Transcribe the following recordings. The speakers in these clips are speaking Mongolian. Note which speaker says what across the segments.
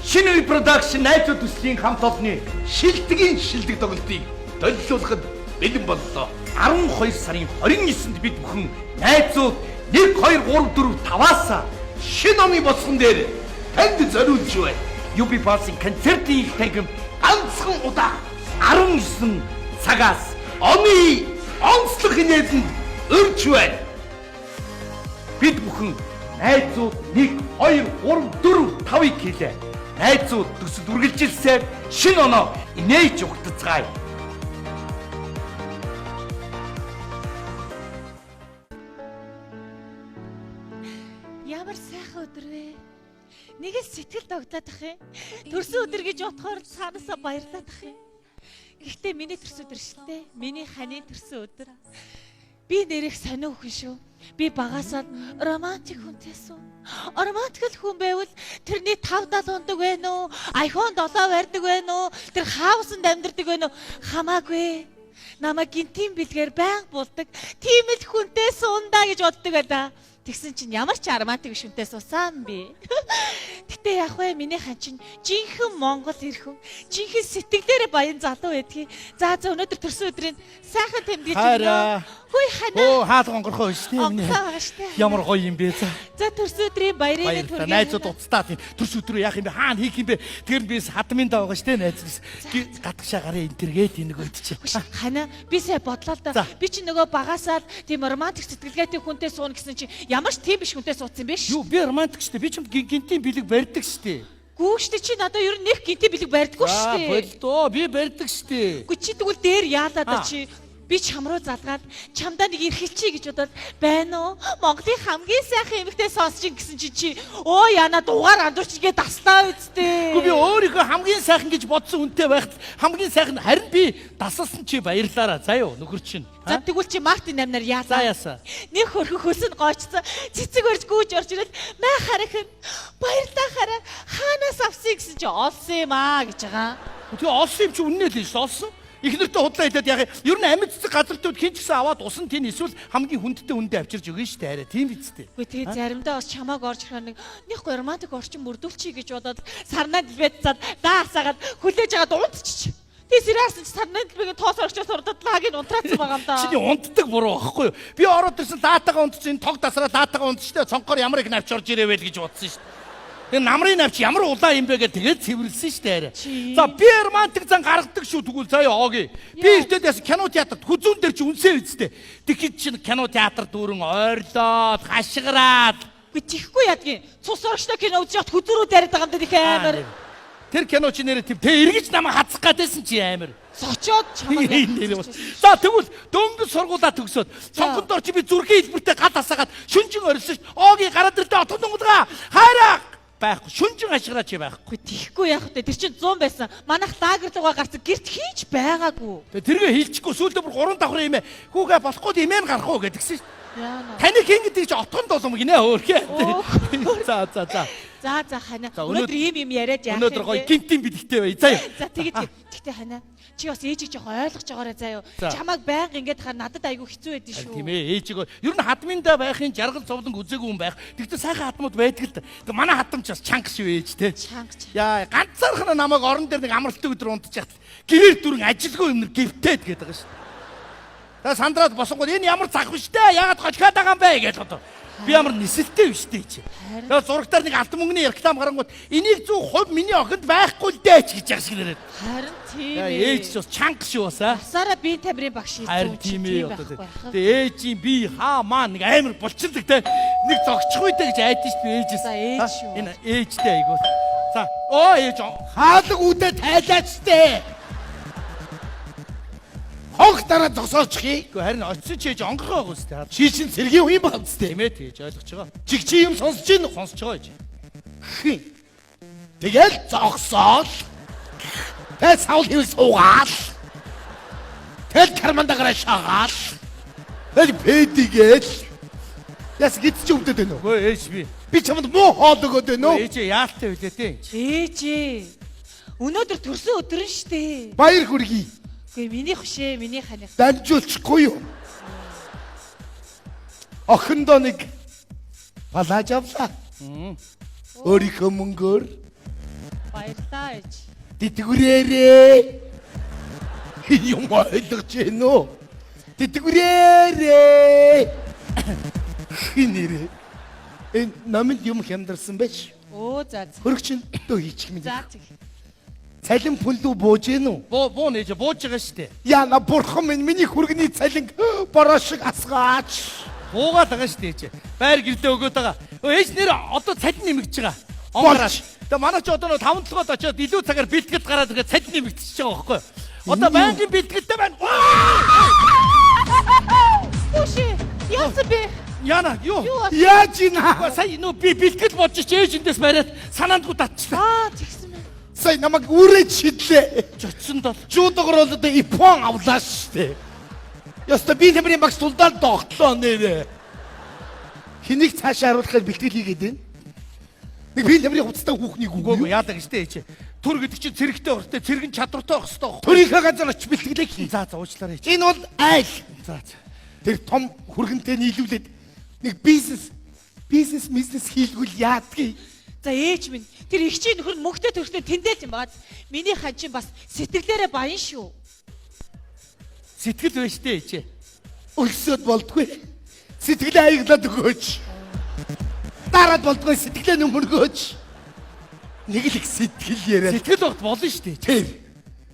Speaker 1: Шинэ үе продакшн найзууд төслийн хамт олонны шилдэгийн шилдэг тоглолтыг долилуулахад бэлэн боллоо. 12 сарын 29-нд бид бүхэн найзууд 1 2 3 4 5-аас шинэ номын босгон дээр танд зориулж байна. UB Pass-ийн концертын тагм ганцхан удаа 19 цагаас оны онцлог хинээдэнд өрж байна. Бид бүхэн найзууд 1 2 3 4 5-ыг хэлээ. Найзууд төсөд үргэлжилсээр шинэ оноо инээж угтацгаая.
Speaker 2: Ямар сайхан өдөр вэ? Нэг л сэтгэл догтлаад ах юм. Төрсөн өдөр гэж бодохоор цаанаасаа баярлаад ах юм. Гэхдээ миний төрсөн өдөр шүү дээ. Миний ханы төрсөн өдөр. Би нэрэх сонио хүн шүү. Би багасаад романтик хүнтэй суу. Романтик хүн байвал тэрний 5-7 ундаг вэ нөө? iPhone 7 барьдаг вэ нөө? Тэр хаусанд амьдардаг вэ нөө? Хамаагүй. Намайг гинтийн бэлгээр байнга булдаг. Тийм л хүнтэй суунда гэж боддог байлаа. Тэгсэн чинь ямар ч романтик шүнтэй суусан би. Гэтэ яг вэ миний хан чинь жинхэнэ Монгол ирхэн. Жинхэнэ сэтгэлдээ баян залуу байдгийг. За өнөөдөр төрсөн өдрийн сайхан тэмдэглэж байна. Хүй хана.
Speaker 3: Оо хаалга онгорхоо шүү дээ. Ямар гоё юм бэ.
Speaker 2: За төрсөн өдрийн баярын
Speaker 3: төргийн найзууд уцтаа тийм төрсөн өдрөө яах юм бэ? Хаана хийх юм бэ? Тэр нь бис хадмын даа байгаа шүү дээ найз. Гадагшаа гарын энтергээд энийг өдчих.
Speaker 2: Хана би сая бодлоо л да. Би чи нөгөө багасаад тийм романтик сэтгэлгээтэй хүнтэй суuna гэсэн чи ямар ч тийм биш хүнтэй суудсан юм бэ ш.
Speaker 3: Юу би романтик шүү дээ. Би ч гинтийн бэлэг барьдаг шүү дээ.
Speaker 2: Гүүштэй чи надад ер нь нэг гинтийн бэлэг барьдаггүй шүү дээ.
Speaker 3: Болдоо би барьдаг шүү дээ.
Speaker 2: Гү чи тэгвэл дээр яалаа да чи. Би чам руу залгаад чамдаа нэг ирхэлчий гэж бодоод байна уу? Монголын хамгийн сайхан эмэгтэй сонсч гэсэн чи өө яна дугаар андуурч гээ таслаа үсттэй.
Speaker 3: Гү би өөрийгөө хамгийн сайхан гэж бодсон үнтэй байхад хамгийн сайхан харин би тасалсан чи баярлаараа. За юу нөхөр чинь.
Speaker 2: За тэгвэл чи Мартин амнаар яалаа.
Speaker 3: За яасаа.
Speaker 2: Нэг хөрхөн хөсөн гоочсон. Цэцэг өрж гүүж орж ирэл маа харах баярлаа хараа хаанаас авсан гэсэн чи олсон юм аа гэж байгаа.
Speaker 3: Тэгээ олсон юм чи үннээ л шүү олсон. Ихнэртэй худлаа хэлээд яг ер нь амьд цэцэг газартууд хин ч гэсэн аваад усан тийм эсвэл хамгийн хүндтэй үндэ авчирж өгнө шүү дээ арай тийм биз дээ.
Speaker 2: Үгүй тэгээ заримдаа бас чамааг орж ирэх нэг романтик орчин бүрдүүлчихье гэж бодоод сарнаа дэлбэт цаад даасаагаад хүлээж агаад унтчих. Тэгээ сэрээсэн чи сарнаа дэлбэгээ тоос орчоос урдад лагийг унтраацсан байгаа юм да.
Speaker 3: Чиний унтдаг буруу байхгүй юу? Би ороод ирсэн даатагаа унтчихсан тог тасраа даатагаа унтчихтэй цонхоор ямар их навч орж ирээвэ л гэж бодсон шүү дээ. Тэгээ намрын навч ямар улаан юм бэ гэдэг тэгээд цэвэрлсэн шүү дээ арай. За би романтик зан гаргадаг шүү тэгвэл заяа ооги. Би ихтэй яс кино театрт хүзүүн дээр чи үнсээ үсттэй. Тэгэхэд чинь кино театр дүүрэн ойрлоод хашгираад.
Speaker 2: Гүй чихгүй ядгийн. Цус орчтой кино үзэж хат хүзүүрүү дараад байгаа юм да их амар.
Speaker 3: Тэр кино чи нэрээ тийм тэ эргэж намайг хацах гэдээсэн чи амар.
Speaker 2: Сочоод чамаг.
Speaker 3: За тэгвэл дөнгөж сургуулаа төгсөөд цонхонд орч би зүрхийн хэлбэртэй гал асаагаад шүнжин орилсон ш. Оогийн гараад ирдэ отон дунгадгаа хайраа байхгүй шүнжин ашиграач байхгүй.
Speaker 2: Тихгүй яах вэ? Тэр чинь 100 байсан. Манайх лагерлуугаа гарсан гэрт хийж байгаагүй.
Speaker 3: Тэргээ хийчихгүй сүүлдээ бүр 3 давхар имээ. Хүүгээ болохгүй имээ гарах уу гэдгсэн ш. Таны хин гэдэг чи отгонд болом гинэ өөрхөө.
Speaker 2: За хана. Өнөөдөр ийм яриад яах вэ?
Speaker 3: Өнөөдөр гоё гинтийн бэлэгтэй бай. Заа.
Speaker 2: За тэгтээ хана. Чи бас ээжийг жоох ойлгож байгаарай заа юу. Чамайг байнга ингэж хаа надад айгүй хэцүү байдэн шүү.
Speaker 3: Тийм ээ ээжийг ер нь хадминдаа байхын жаргал зовлон үзээгүй юм байх. Тэгтээ сайхан хадмууд байдаг л. Тэг манай хадамч бас чанга шүү ээж те.
Speaker 2: Чангч.
Speaker 3: Яа ганцаархна намайг орон дээр нэг амралтын өдөр унтчихад гэрээр дүрэн ажилгүй юмнэр гівтээд гээд байгаа шүү. Та сандраад босонгод энэ ямар зах вэ штэ? Яагаад гочхаад байгаа юм бэ гэж бодоо. Би ямар нисэлтэй биш дээ чи. Тэгээ зурагтаар нэг алт мөнгөний реклам гарангууд энийг 100% миний охинд байхгүй л дээ ч гэж яах шиг нэрээд.
Speaker 2: Харин тийм ээ.
Speaker 3: Ээж ч бас чанга шүү бас аа.
Speaker 2: Асаараа би тамирын багш хийж
Speaker 3: зүг тийм ээ одоо. Тэгээ ээжийн би хаа маа нэг амар булчилдаг те. Нэг зогчих үедээ гэж айдсан шүү би ээжээс.
Speaker 2: За ээж шүү.
Speaker 3: Энэ ээжтэй айгуу. За оо ээж хаалга үдэ тайлаач тээ. Хонх дараа зогсоочих. Гэхдээ харин очиж чийж онгорхоо байгаа үстэй. Чи чин сэргийн үе баг үстэй. Тийм ээ тэгэж ойлгож байгаа. Чиг чи юм сонсож байна уу? Сонсож байгаа гэж. Тэгэл зогсоол. Тэ саул хийвэл суугаал. Тэл кармандагараа шагаал. Тэл пэдигээл. Яс гидч өвдөд байна уу? Өө ээж би. Би чамд муу хоол өгöd байна уу? Ээж яалтай үлээ тий.
Speaker 2: Ээж. Өнөөдөр төрсөн өдөр нь штэ.
Speaker 3: Баяр хүргэе.
Speaker 2: Гүй миний хөшөө, миний ханих.
Speaker 3: Дамжуулчихгүй юу? Охиндоо нэг балааж авлаа. Өөрийнхөө мөнгөөр.
Speaker 2: Баярлалаа ээж.
Speaker 3: Тэтгэврээрээ. Юм ойлгож байна уу? Тэтгэврээрээ. Хинэрээ. Энэ намд юм хямдарсан байж.
Speaker 2: Оо за.
Speaker 3: Хөрөгч нь дөө хийчих юм.
Speaker 2: За тэг.
Speaker 3: Цалин пүлүү бууж гин үү?
Speaker 4: Буу нээж бууж байгаа штэ.
Speaker 3: Яна бурхан минь миний хүргэний цалин бороо шиг асгаач.
Speaker 4: Буугаад байгаа штэ ээж. Байр гэрдээ өгөөд байгаа. Ээж нэр одоо цалин нэмэгдэж байгаа.
Speaker 3: Болж.
Speaker 4: Тэгээ манай ч одоо 5-7-д очиод илүү цагаар бэлтгэд гараад тэгээ цалин нэмэгдчихэж байгаа байхгүй юу? Одоо байнгын бэлтгэлтэй байна.
Speaker 2: Үши. Яасан бэ?
Speaker 4: Яна юу?
Speaker 3: Яаж ийна?
Speaker 4: Сая нөө би бэлтгэл бодож чи ээжиндээс бариад санаандгүй татчихсан.
Speaker 2: Аа тэгсэн мэн.
Speaker 3: Сая намайг үрэж шидлээ.
Speaker 4: Чочсон дол.
Speaker 3: Жуудгаар бол одоо ипон авлаа штэ. Яста би нэмрийн багш тулдаал догтлоо нэрэ. Хэнийг цаашаа харуулахаар бэлтгэл хийгээд байна? Нэг би нэмрийн хувцастай хүүхнийг
Speaker 4: Үгүй
Speaker 3: үгүй.
Speaker 4: яадаг штэ ээж. Түр гэдэг чинь цэрэгтэй уртай, цэрэгэн чадвартай байх хэрэгтэй байхгүй юу?
Speaker 3: Төрийнхөө газар очиж бэлтгэлээ хий.
Speaker 4: За уучлаарай ээж.
Speaker 3: Энэ бол айл.
Speaker 4: За.
Speaker 3: Тэр том хүргэнтэй нийлүүлээд нэг бизнес хийлгүүл яадгийг.
Speaker 2: За ээж минь тэр их чинь нөхөр мөнгөтэй төрхтэй тэндээс юм баад. Миний хан чинь бас сэтгэлээрээ баян шүү.
Speaker 4: Сэтгэл байж штэ ээж.
Speaker 3: Өлсөд болдгүй. Сэтгэлээ аяглаад өгөөч. Дараад болдгүй сэтгэлээ нөмөргөөч. Нэг л их сэтгэл яриад.
Speaker 4: Сэтгэл багт болно штэ ээж.
Speaker 3: Тэр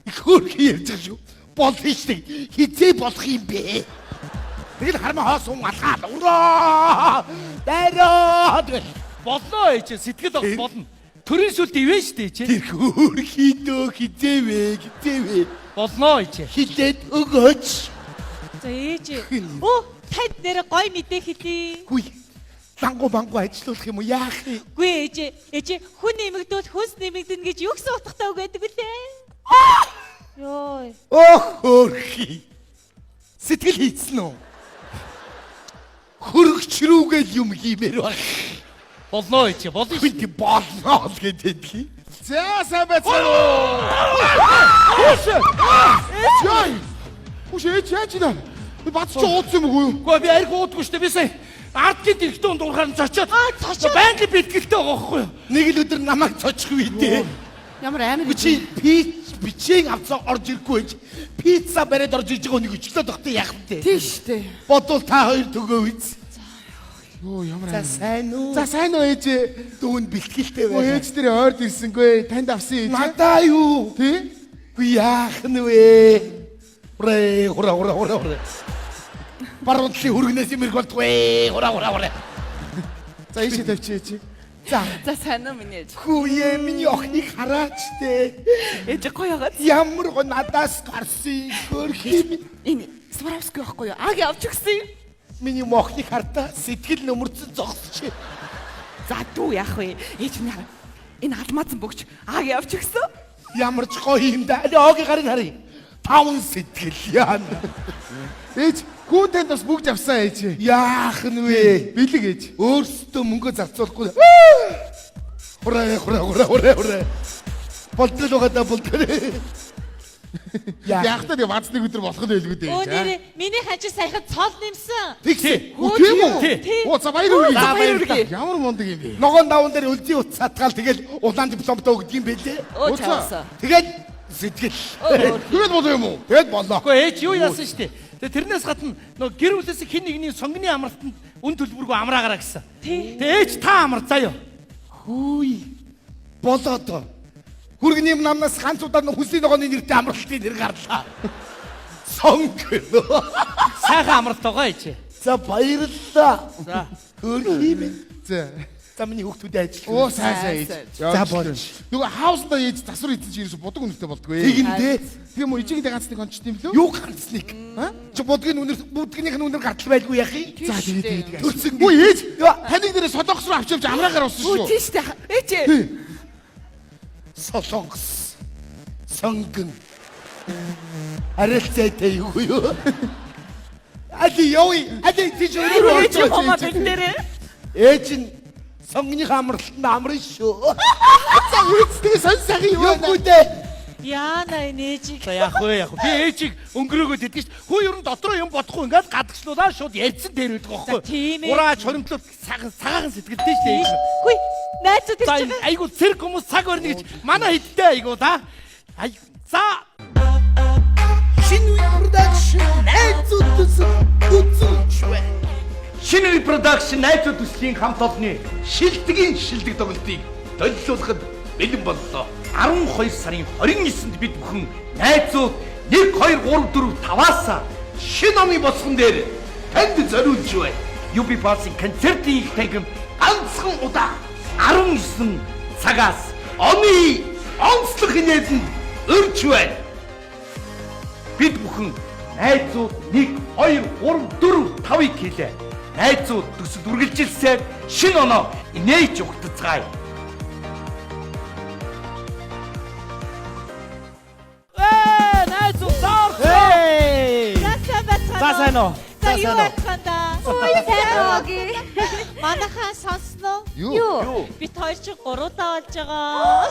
Speaker 3: их хөөрхөн ярьж байгаа шүү. Болно штэ. Хизээ болох юм бэ? Тэгэл хармаа хоос хүн алгаад ураа. Дайраа.
Speaker 4: Болно ээж. Сэтгэл багт болно. Төрийн сүлд ивэн штэ ээж.
Speaker 3: Тэр хөөрхийдөө хизээвэ.
Speaker 4: Болно ээж.
Speaker 3: Хилээд өгөөч.
Speaker 2: За ээж. Оо танд нэр гой мэдээ хэлээ.
Speaker 3: Хүй. Бангу ажиллуулах юм уу яах вэ?
Speaker 2: Гүй ээж хүн нэмэгдвэл хүнс нэмэгдэн гэж юу гэсэн утгатай үг гэдэг үлээ. Йой.
Speaker 3: Хөөрхий. Сэтгэл хийцэн үү? Хөргөч рүүгээл юм хиймээр баг.
Speaker 4: Болно ээж. Болно.
Speaker 3: Хинт болно гэдэг.
Speaker 5: За сайн байцгаана уу? Үш ээж яаж ийна? Би бац чи уудсан юм уу?
Speaker 4: Үгүй би арх уудгүй штэ би сая ардгийн дэрэгтэн дуурахаар цочоод.
Speaker 2: цочоод.
Speaker 4: Байнгын бэлтгэлтэй байгаа байхгүй юу?
Speaker 3: Нэг л өдөр намайг цочих үү дээ.
Speaker 5: Ямар амар
Speaker 3: Чи бичээн авцаа орж ирэхгүй байж пицца бариад орж иж байгаа нэг өчлөө тогтоо яах вэ?
Speaker 5: тийш дээ.
Speaker 3: Бодвол та хоёр төгөө үз.
Speaker 5: Йоо ямар
Speaker 3: За
Speaker 5: амар.
Speaker 3: сайн уу?
Speaker 5: За сайн уу ээж?
Speaker 3: Дүүн бэлтгэлтэй
Speaker 5: Оо
Speaker 3: байна.
Speaker 5: ээж тэр ойрд ирсэнгүй. Танд авсан ээж.
Speaker 3: Надаа юу?
Speaker 5: Тий?
Speaker 3: Гү яах нь вэ? Хура. Баруунтлын хүргнээс юм ирэх болтгүй. Хура.
Speaker 5: За ийшээ тавьчих ээж.
Speaker 6: За сайн уу миний ээж.
Speaker 3: Хүүе миний охиныг хараач дээ.
Speaker 6: Ээж гоё ягаад?
Speaker 3: Ямар го надаас гарсан хөрхий.
Speaker 6: Энэ Сваровский байхгүй юу? Аги авч өгсөн юм.
Speaker 3: Миний мохныг хартаа сэтгэл нөмөрцөн зогсчих.
Speaker 6: За дүү яах вэ? Ээж минь хараа. Энэ алмаазан бөгч аги авч өгсөн.
Speaker 3: Ямар ч гоё юм да. Огийн гарыг харъя. 5 сэтгэл яана.
Speaker 5: Ээж хүн танд бас бүгд авсан ээж.
Speaker 3: Яах нь вэ?
Speaker 5: Бэлэг ээж.
Speaker 3: Өөрсдөө мөнгө зарцуулахгүй. Хура. Болтол угаадаа болтол.
Speaker 5: Яах таа бац нэг өдөр болох нь байлгүй дээ.
Speaker 2: Оо нэрээ миний хан чинь саяхан цол нэмсэн.
Speaker 3: Тэгсэ.
Speaker 5: Оо тийм үү?
Speaker 4: Тий.
Speaker 5: Оо за баяр үргэлж.
Speaker 3: За, баярлалаа.
Speaker 5: Ямар мундаг юм бэ?
Speaker 3: Ногоон даван дээр үлзий утас сатгаал тэгэл улаан дипломтой өгдөг юм бэлээ.
Speaker 6: Оо
Speaker 5: Ууцаа.
Speaker 6: чаасан.
Speaker 3: Тэгээд сэтгэл.
Speaker 5: Тэгээд болоо юм уу?
Speaker 3: Тэгэд болоо.
Speaker 4: Үгүй ээж юу яасан штэ. Тэгээ тэрнээс гадна нөгөө гэр бүлээс хин нэгний сонгоны амралтанд үн төлбөргүй амраагаараа гэсэн.
Speaker 2: Тий.
Speaker 4: Тэгээ ээж та амар заяа.
Speaker 3: Хүй. Болоод. Хүргэний намнаас ганц удаа хүслийн ногооны нэртэй амралтын нэр гарлаа. Сонгоно.
Speaker 4: Сайхан амралт байгаа ээж.
Speaker 3: За баярлалаа.
Speaker 4: За.
Speaker 3: Хөрхий минь.
Speaker 5: За.
Speaker 3: За миний хүүхдүүд ажиллах.
Speaker 5: Оо сайн ээж.
Speaker 3: За болж.
Speaker 5: Нөгөө хаусдаа ээж засвар эзэн чи ерөөсө бодог үнэртэй болдгоо.
Speaker 3: Тэгэндээ
Speaker 5: Тийм үү ижигэндээ ганц нэг онцт юм лөө?
Speaker 3: юу ганц нэг. Чи будгийнхын үнэр гартал байлгүй яах юм?
Speaker 5: За тэгээд.
Speaker 3: Төрсөн.
Speaker 5: Үгүй ээж. Таныг нэрээ содонгос руу авч явж амраагаар усан
Speaker 6: Үгүй
Speaker 5: шүү.
Speaker 6: тийш дээ. Ээж.
Speaker 3: Солонгос. Сонгон. Арилцаатай юу юу? Ади тийч
Speaker 6: Ээж мама бэлнэрээ.
Speaker 3: Ээж нь сонгоны амралтанд амрын шүү.
Speaker 5: За үстгээ сонь сайхан юу
Speaker 3: Юу
Speaker 5: байна?
Speaker 3: гүдэ?
Speaker 2: Яана нээжиг.
Speaker 4: За яах вэ? Би ээжийг өнгөрөөгөө тэтгэж шүү. Хүү ер нь дотроо юм бодохгүй ингээд гадагшлуулаа шууд ярьсан дээр байдаг
Speaker 2: За, тийм
Speaker 4: байхгүй.
Speaker 2: ээ.
Speaker 4: Ураач хоримтлууд цагаахан сэтгэлтэй шүү дээ.
Speaker 2: Хүй, найзууд
Speaker 4: За
Speaker 2: ирж байгаа.
Speaker 4: айгу цэрэг хүмүүс цаг өрнө гэж манай хидтэй айгу да. Ай за
Speaker 3: Шинэ үе production найзууд төсөв үзүүлж байна.
Speaker 1: Шинэ үе production найзууд төслийн хамт олонны шилдэг тоглолтыг долилуулахад бэлэн боллоо. 12 сарын 29-нд бид бүхэн найзууд 1 2 3 4 5-аас шинэ оны босгон дээр танд зориулж байна. UB Bass-ын концертын их тагим ганцхан удаа 19 цагаас оны онцлог хийнээсэнд өрж байна. Бид бүхэн найзууд 1 2 3 4 5-ыг хийлээ. Найзууд төсөл үргэлжилсээр шинэ оноо инээж угтацгаая.
Speaker 4: найзуу зар.
Speaker 2: Яасан бацгаа.
Speaker 4: За сайн уу?
Speaker 2: За юу яцгаанда?
Speaker 6: Ой,
Speaker 2: Манайхаа сонсноо.
Speaker 5: Юу?
Speaker 2: Бид хоёр ч 3 удаа болж байгаа.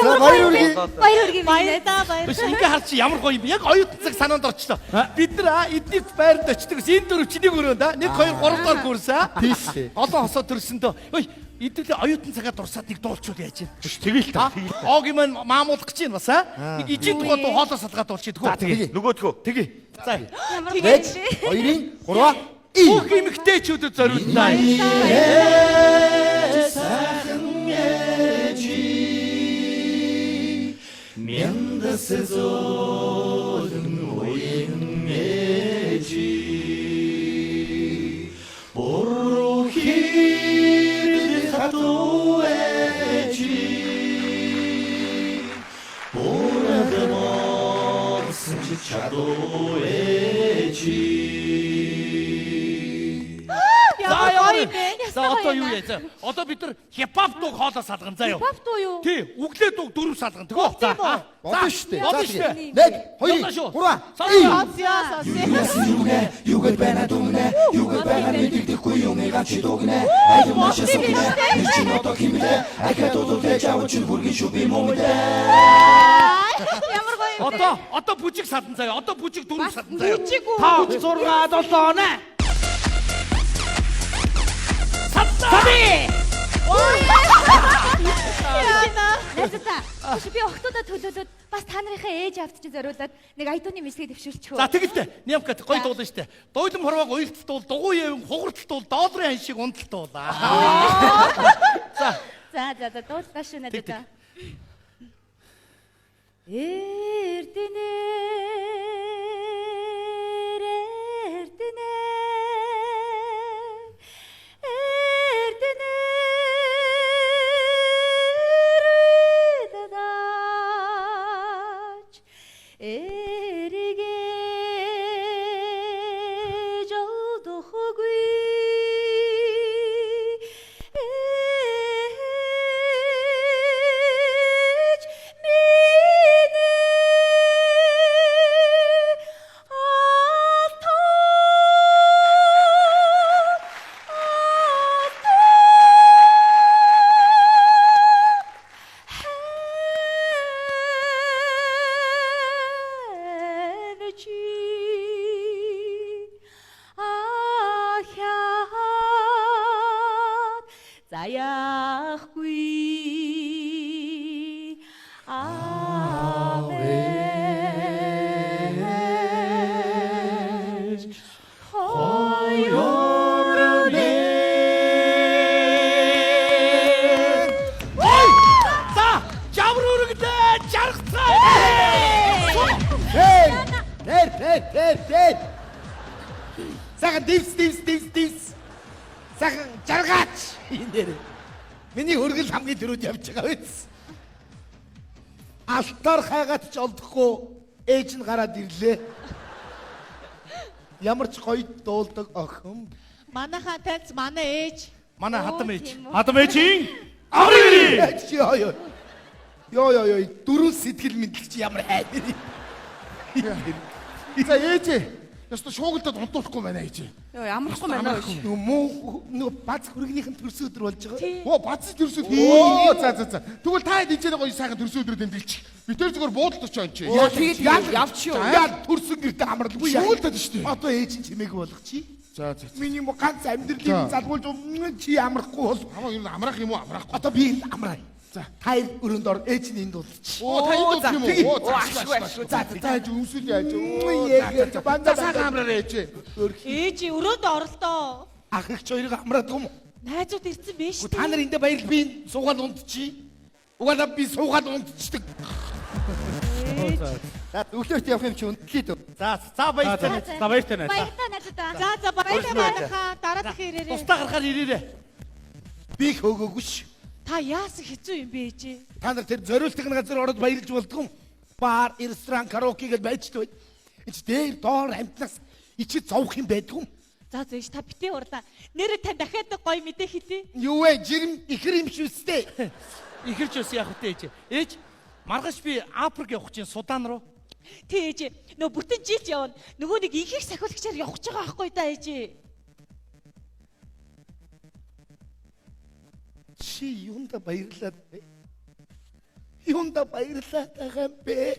Speaker 5: За баяр үргээ.
Speaker 6: баяр үргээ
Speaker 2: Баярлалаа,
Speaker 4: Биш
Speaker 2: баярлалаа.
Speaker 4: ингээ харч ямар гоё юм. Яг оюутан цаг санаанд орчлоо. Бид нар эднийх байранд очдөг. Энэ дөрөв чиний өрөөнд 1 2 3 дахь гүрсээ.
Speaker 5: Тийш.
Speaker 4: Олон хосоо төрсөндөө. Ой, эдгээр оюутан цагаад дурсаад нэг дуулчуул яаж юм.
Speaker 1: Биш тэгэл та.
Speaker 4: Ог юм маамуулах гэж байна бас аа. Нэг ижид тухай дуу хоолоо салгаад дуулчих дгүү.
Speaker 1: Нөгөөдгөө.
Speaker 4: Тэгээ. За.
Speaker 5: Нэг, хоёрын, гурван.
Speaker 4: Бүх эмэгтэйчүүдэд зориулнаа. За яа. За одоо юу яа. За одоо бид нар хипхоп дуу хоолоо салгана заа юу.
Speaker 6: Хипхоп дуу юу?
Speaker 4: Тий, үглээ дуу дөрөв салгана. Тэгвэл за.
Speaker 5: Бодно шүү дээ.
Speaker 4: Бодно
Speaker 5: За,
Speaker 4: шүү дээ.
Speaker 5: тэгээ. Нэг, хоёрын,
Speaker 4: Явна шүү.
Speaker 5: гурван.
Speaker 2: Юугээд байна дүнэ? Юугээд байна мэддэхгүй юм гач дуугнэ. Аюу маш суугнэ. Чи ното химдэ. Ахад дуудаж авч бүргийн шүби мөмдэ. Ямар гоё.
Speaker 4: Одоо бүжиг салдан заа юу. Одоо бүжиг дөрөв салдан заа юу.
Speaker 2: Бүжиг үү?
Speaker 4: 5 6 7 8. Сатсаби.
Speaker 2: Яана.
Speaker 6: Найзуудаа. Биш би охтуудаа төлөөлөд бас та нарынхаа ээж авд чи зориулаад нэг айдууны мэдлэгийг дэвшүүлчихв.
Speaker 4: За тэгтээ. Нямка гоё дуулна штэ. Дойлон хорвоог уйлталт дуу, дугуй яв хугарталт дуу, доолрын хан шиг унталт дуулаа.
Speaker 6: За дуулгаа шүү надад.
Speaker 3: Дээр. Сахан дивс. Сахан жаргаач. Энэ дээр. Миний хөргөл хамгийн дөрөв явж байгаа биз. Алтаар хайгаад ч олдохгүй ээж нь гараад ирлээ. Ямар ч гоё дуулдаг охин.
Speaker 2: Манайхаа таньц манай ээж.
Speaker 4: Манай хатам ээж.
Speaker 6: тийм үү?
Speaker 4: Хатам ээжийн аврыг.
Speaker 3: Йоо. Дөрөв сэтгэл мэдлэг чи ямар хайр.
Speaker 5: За ээж. Яста шуугалтад унтуулахгүй байна ээж.
Speaker 6: Йоо ямархгүй байна өөш.
Speaker 3: Нөгөө бац хүргнийхэн төрсөн өдөр болж байгаа.
Speaker 5: Оо бац төрсөд. Оо за. Тэгвэл та хэд энэ гоё сайхан төрсөн өдрөө тэмдэглэж. Би тэр зүгээр буудалж очоо энэ чи.
Speaker 6: Яа тэгээд явчих юу.
Speaker 5: Яа төрсөн гэртээ амралгүй шуултад шүү дээ.
Speaker 3: Одоо ээж нь чимээгүй болгочих.
Speaker 5: За.
Speaker 3: Миний ганц амьдралыг залгуулж чи амрахгүй бол
Speaker 5: Хамаа юу амраах юм уу амраахгүй.
Speaker 3: одоо би амраа. За тайр өрөөнд ор ээж нь энд дуулчих.
Speaker 5: Оо та энэ дуулах юм уу?
Speaker 3: За
Speaker 5: өмсөл яаж.
Speaker 3: яг банда
Speaker 5: Сайхан амраарай ээж.
Speaker 2: Ээж өрөөнд оролдоо.
Speaker 3: ах их хоёрыг амраад юм уу?
Speaker 2: Найзууд ирсэн биш
Speaker 3: Та нар эндээ баяр би суугаад унтчих. Угаалаа би суугаад унтчихдаг.
Speaker 4: За өглөөрт явах юм чи үнэлээ дөө. За баяртай. За баяртай найз.
Speaker 7: Баяртай найзуудаа.
Speaker 2: За баярлалаа. Дараа дахь ирээрээ.
Speaker 4: Тусдаа гарахаар ирээрээ.
Speaker 3: Би их хөөгөөгүй ш.
Speaker 2: Та яасан хэцүү юм бэ ээжээ?
Speaker 3: Та нар тэр зориултын газар ороод баярлж болдгоо. Бар, ресторан, караоке гэж байждаг. Энд дээр доор амтнаас ичид зовх юм байдгүй.
Speaker 2: За зээш та битээ урлаа. Нэрээ тань дахиад гоё мэдээ хитээ.
Speaker 3: Юу вэ? Жирим ихэр юм шүүстэй.
Speaker 4: Ихэрч ус явах үү ээж. Ээж маргааш би Африк явах чинь Судан руу.
Speaker 2: Тий ээжээ. Нөө бүтэн жилд явна. Нөгөө нэг ихийг сахиулагчаар явах гэж байгаа байхгүй да ээжээ.
Speaker 3: Чи юунда баярлаад бэ? Юунда баярлаад байгаа юм бэ?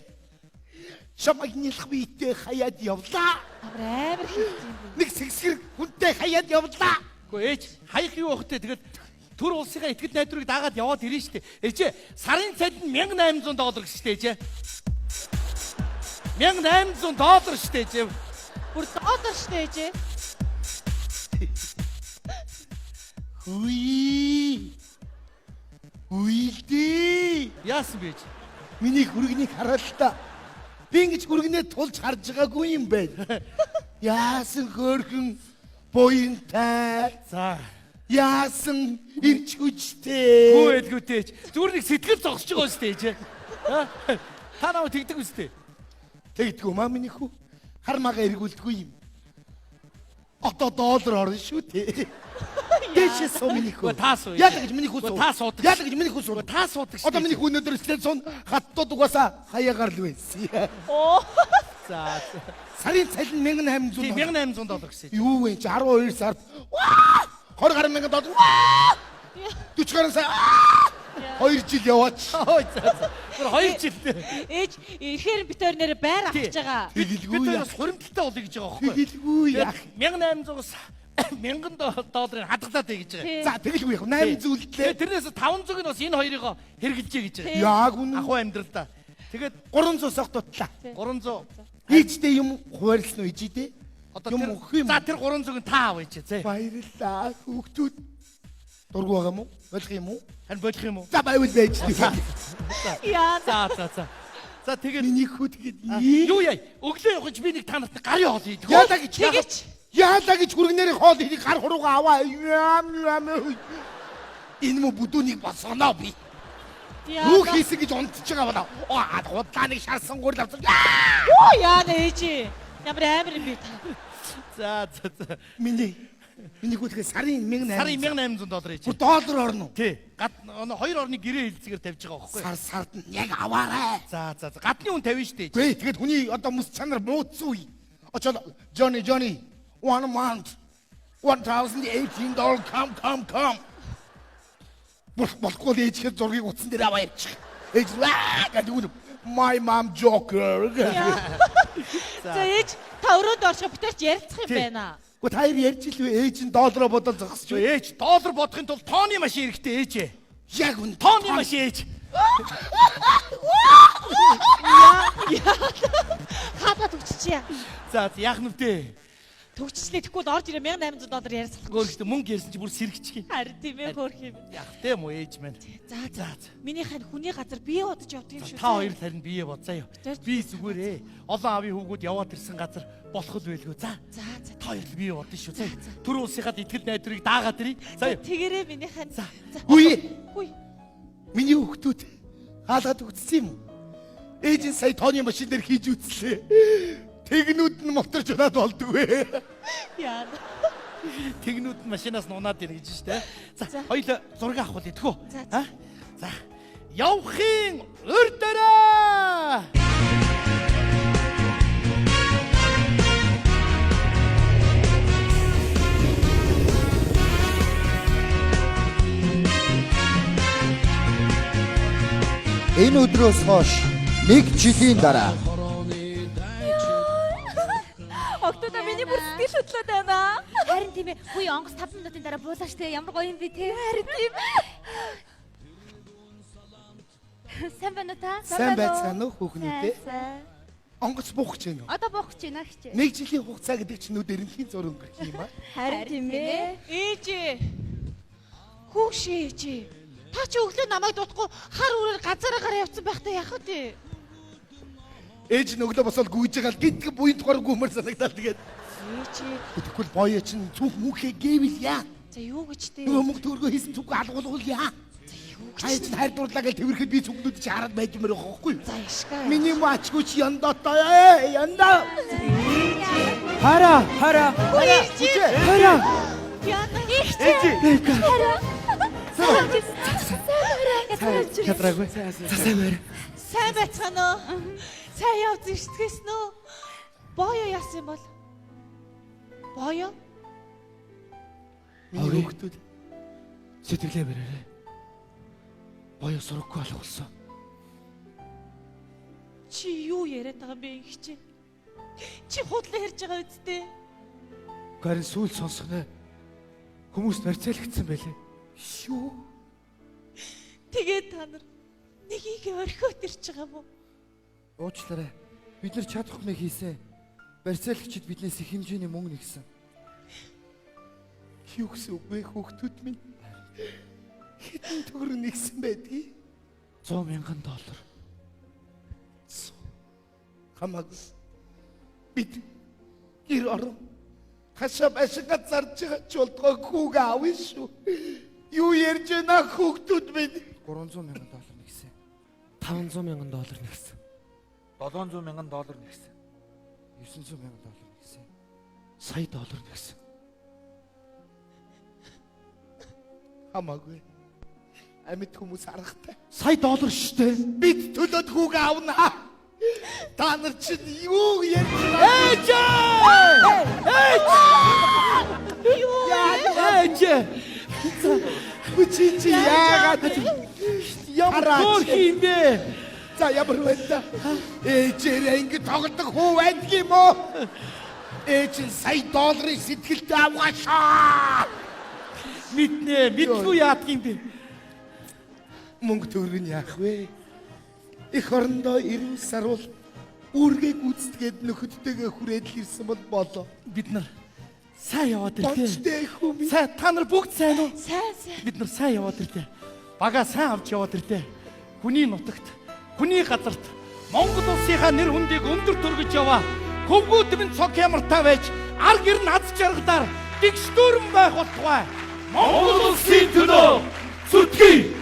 Speaker 3: Шамаг нэлэх биетэй хаяад явлаа.
Speaker 2: Амар хэцүү юм.
Speaker 3: Нэг сэгсгэр хүнтэй хаяад явлаа.
Speaker 4: Гэхдээ ээж хаях юу бахтай тэгээд төр улсынхаа итгэл найдварыг дагаад яваад ирнэ штэ. Ээжээ сарын цалин $1800 гэжтэй ээжээ. $1800 штэ ээжээ.
Speaker 2: Бүр доодор штэ ээжээ.
Speaker 3: Үйдээ.
Speaker 4: Яасан бэ ээж?
Speaker 3: Миний хүргэнийг хараад л та. Би ингэж хүргэнээ тулж харж байгаагүй юм байна. Яасан хөөрхөн буянтай.
Speaker 4: За
Speaker 3: Яасан ирч хүчтэй.
Speaker 4: хөө элгүүтэй ээж. Зүгээр нэг сэтгэл зогсож байгаа штэ ээжээ. Та наваа тэгдэг үстэй.
Speaker 3: Тэгдэггүй маа миний хүү. Хармаага эргүүлдэггүй юм. Одоо $1 орно шүү дээ. Дэшээ суу миний хүү.
Speaker 4: Та суу.
Speaker 3: Яадаг гэж миний хүү суу.
Speaker 4: Та суудаг.
Speaker 3: Яадаг гэж миний хүү суу.
Speaker 4: Та суудаг штэ.
Speaker 3: Одоо миний хүү өнөөдөр стен суун хаттууд угаасаа хаягаар л байсан.
Speaker 2: Оо.
Speaker 4: За
Speaker 3: Сарын цалин $1800.
Speaker 4: $1800 гэсэн.
Speaker 3: Юу вэ? 12 сард 20 гаруй мянган $40 гаруй сая 2 жил яваач.
Speaker 4: Ой за. Тэр 2 жил.
Speaker 2: Ээж ихээр битээр нэр байр авч байгаа.
Speaker 3: Тэгэлгүй
Speaker 4: Бид
Speaker 3: яах.
Speaker 4: бас хуримтлалтай болъё гэж байгаа байхгүй.
Speaker 3: Тэгэлгүй яах.
Speaker 4: $1800-аас $1000 хадгалаад гэж байгаа.
Speaker 3: За тэгэлгүй яах. 8 зүйлдлээ.
Speaker 4: Тэрнээс 500 нь бас энэ хоёрыг хэрэгжилжээ гэж байгаа.
Speaker 3: Яг үнэн.
Speaker 4: Ахуй амьдралдаа. Тэгээд
Speaker 3: 300 сох дутлаа.
Speaker 4: 300
Speaker 3: Ийчтэй юм хуваарлсан уу ижидээ?
Speaker 4: одоо
Speaker 3: Юм
Speaker 4: тэр
Speaker 3: өгөх юм.
Speaker 4: за тэр 300-ыг та авъя чи зэ.
Speaker 3: Баярлалаа хүүхдүүд. Дургу байгаа мó? Болох юм уу?
Speaker 4: Харин болох юм уу?
Speaker 3: За байвал байж дээ.
Speaker 2: Яа.
Speaker 4: За. За тэгээд
Speaker 3: Миний хүү тэгээд
Speaker 4: юу яа? Өглөө явах гэж би нэг танарт гарын хоол хийдэг.
Speaker 3: яалаа гэж
Speaker 2: Тэгэж.
Speaker 3: яалаа гэж хүргэнээр хоол идэх гар хуруугаа аваа. Энэ мө бүдүүнийг босгоноо би. Юу хийсэн гэж унтж байгаа байна. Худлаа нэг шарсан гурил авсан.
Speaker 2: Юу яана ээжээ. Ямар амар юм бэ та.
Speaker 4: За.
Speaker 3: Миний хүү тэгээд сарын
Speaker 4: Сарын $1800 ээж.
Speaker 3: Бүр $1 орно.
Speaker 4: Тий. Хоёр орны гэрээ хэлцгээр тавьж байгаа байхгүй.
Speaker 3: Сард нь яг аваарай.
Speaker 4: За. Гадны хүн тавина штэ.
Speaker 3: Гүй тэгээд хүний одоо мөс чанар мууцсан үе. Очоод Johnny 1 month $1018 come. Болохгүй ээжийн зургийг утсан дээр аваа явчих. Ээж гэдэг үү? My mom joker.
Speaker 2: За ээж та өрөөнд оршоо битэрч ярилцах юм байна.
Speaker 3: Гэхдээ та хоёр ярьж илвэ ээж нь $1 бодол зогсож
Speaker 4: Чөө ээж $1 бодохын тулд тооны машин хэрэгтэй ээжээ.
Speaker 3: яг үн
Speaker 4: Тооны машин ээж.
Speaker 2: Хадаад өгччихье.
Speaker 4: За яах нүвтэй.
Speaker 2: Төгчлээ тэгэхгүй л орж ирээ $1800 ярьсан.
Speaker 4: Гөргөд мөнгө ярьсан чи бүр сэргчих.
Speaker 2: Харин тийм ээ хөөх юм.
Speaker 4: Яах вэ мо ээж маань.
Speaker 2: За. Миний хань хүний газар бие бодож явдаг юм шүү.
Speaker 4: Та хоёр харин бие бодзаа юу.
Speaker 2: Тэр-
Speaker 4: Би зүгээрээ олон аавын хүүгүүд яваад ирсэн газар болох л байлгүй. За.
Speaker 2: За.
Speaker 4: Та хоёр л бие бодно шүү. За. Төр улсынхад итгэл найдварыг даагаад ирий. За.
Speaker 2: Тэгэрээ миний хань. За.
Speaker 3: Үгүй
Speaker 2: Үгүй.
Speaker 3: миний хүүхдүүд хаалгаад үтсэн юм. Ээж нь сая тооны машин дээр хийж үтслээ. Тэгнүүд нь моторч унаад болдгүй.
Speaker 2: Яа.
Speaker 4: Тэгнүүд нь машинаас нунаад ирнэ гэж штэ. За.
Speaker 2: За.
Speaker 4: Хоёул зураг авах уу тэтгэв.
Speaker 2: За.
Speaker 4: За. Явахын урдаараа.
Speaker 7: Энэ өдрөөс хойш 1 жилийн дараа
Speaker 6: Октодоо миний бүр сэтгэл хөдлөд байна.
Speaker 8: Харин тийм ээ. Хүй онгоц 5 минутын дараа буулаа штэ. Ямар гоё юм бэ те.
Speaker 6: Харин тийм ээ.
Speaker 8: Сайн байна уу та?
Speaker 3: Сайн байцгаана уу хүүхнүүдээ?
Speaker 8: Сайн.
Speaker 3: Онгоц буух гэж байна уу?
Speaker 8: Одоо боох гэж байна хичээ.
Speaker 3: 1 жилийн хугацаа гэдэг чинь нүд эренхийн зур өнгөрөх юм аа.
Speaker 8: Харин тийм ээ.
Speaker 2: Ээжээ. Хүүшээ ээжээ. Та чи өглөө намайг дутахгүй хар үрээр газараа гараа явцсан байхдаа яах вэ?
Speaker 3: Ээж нөглөө босоод гүйж байгаа л гинтгэ буйн тухаар гүмэр санагдал тэгээд.
Speaker 2: Ээжээ.
Speaker 3: Тэгвэл боё чинь цүх мүхээ гэвэл яа.
Speaker 2: За юу гэж те?
Speaker 3: Нөгөө мөнгө төгрөгөө хийсэн цүх алгуулвал яа. Хайж хайр дурлаа гэж тэрхэд би цүгнүүд чи хараад байж мөр байхгүй юу?
Speaker 2: За ишгаа.
Speaker 3: Миний маачгүй чи яндаатай ээ яндаа.
Speaker 7: Хара
Speaker 2: Яна.
Speaker 3: Ээж.
Speaker 7: Ядраагүй.
Speaker 2: Сайн байцгаана уу? Сайн явж ирсгэсэн үү? Боё яасан юм бол? Боё?
Speaker 3: Миний хүүхдүүд
Speaker 4: Сэтгэлээ бэрээрээ. Боё сурахгүй алгуулсан.
Speaker 2: Чи юу яриад байгаа юм бэ ихчээ? Чи худлаа ярьж байгаа үсттэй.
Speaker 4: Гарын сүүл сонсгоноо хүмүүс барьцаалагдсан байлээ.
Speaker 3: шүү.
Speaker 2: Тэгээд та нар нэгийг орхиод ирж байгаа юм уу?
Speaker 7: Уучлаарай. Бид нар чадахгүй хийсэн. Барьцаалагчид биднээс их хэмжээний мөнгө нэгсэн.
Speaker 3: Юу гэсэн үг вэ хүүхдүүд минь? Хэдэн төгрөг нэгсэн байдгийг?
Speaker 4: $100,000.
Speaker 3: Хамаагүй. Бид гэр орон хашаа ашигаа зарж байгаа ч болдгоо хүүг аавь шүү. Юу ярьж байна хүүхдүүд минь?
Speaker 7: $300,000 нэгсэн.
Speaker 4: $500,000 нэгсэн.
Speaker 9: $700,000 нэгсэн.
Speaker 7: $900,000 нэгсэн.
Speaker 4: $1,000 нэгсэн.
Speaker 3: Хамаагүй. Амьд хүмүүс харахтай.
Speaker 4: $1,000 шүү дээ.
Speaker 3: Бид төлөд хүүг аавна. Та нар чинь юу ярьж байна?
Speaker 4: Ээж!
Speaker 3: Хүчиж яагаад
Speaker 4: Ямар юм бэ?
Speaker 3: За ямар байна? Ээжээрээ ингэ тоглодог хүү байдаг юм уу? Ээж нь $100 сэтгэлд авгаашаа.
Speaker 4: Мэдгүй яадаг юм бэ?
Speaker 3: Мөнгө төгрөг нь яах вэ? Их орондоо 90 сар бол үргээ гүйцэтгээд нөхөдтэйгээ хүрээд л ирсэн бол болоо.
Speaker 4: Бид нар сайн яваад ирлээ.
Speaker 3: Бонцтэй хүмүүс.
Speaker 4: Сайн та нар бүгд сайн уу?
Speaker 2: Сайн.
Speaker 4: Бид нар сайн яваад ирлээ. Бага сайн авч яваад ирлээ. Хүний нутагт, хүний газарт Монгол улсынхаа нэр хүндийг өндөр төргөж яваа. Хөвгүүд минь цог хямартай байж ар гэр нь хаз жаргалаар дэгшдүүрэн байх болтугай. Монгол улсын төлөө зүтгэе.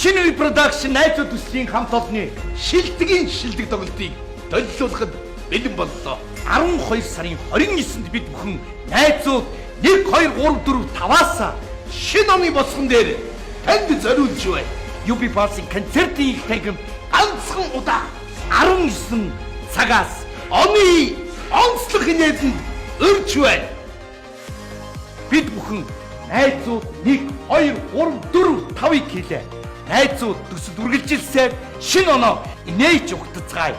Speaker 1: Шинэ үе продакшн найзууд төслийн хамт олонны шилдэг тоглолтыг долилуулахад бэлэн боллоо. 12 сарын 29-нд бид бүхэн найзууд 1 2 3 4 5-аас шинэ оны босгон дээр танд зориулж байна. UB Pass-ийн концертын их тагм ганцхан удаа 19 цагаас оны онцлог хийнээдэнд өрж байна. Бид бүхэн найзууд 1 2 3 4 5-ыг хийлээ. Найзууд төсөд үргэлжилсээр шинэ оноо инээж ухтацгаая.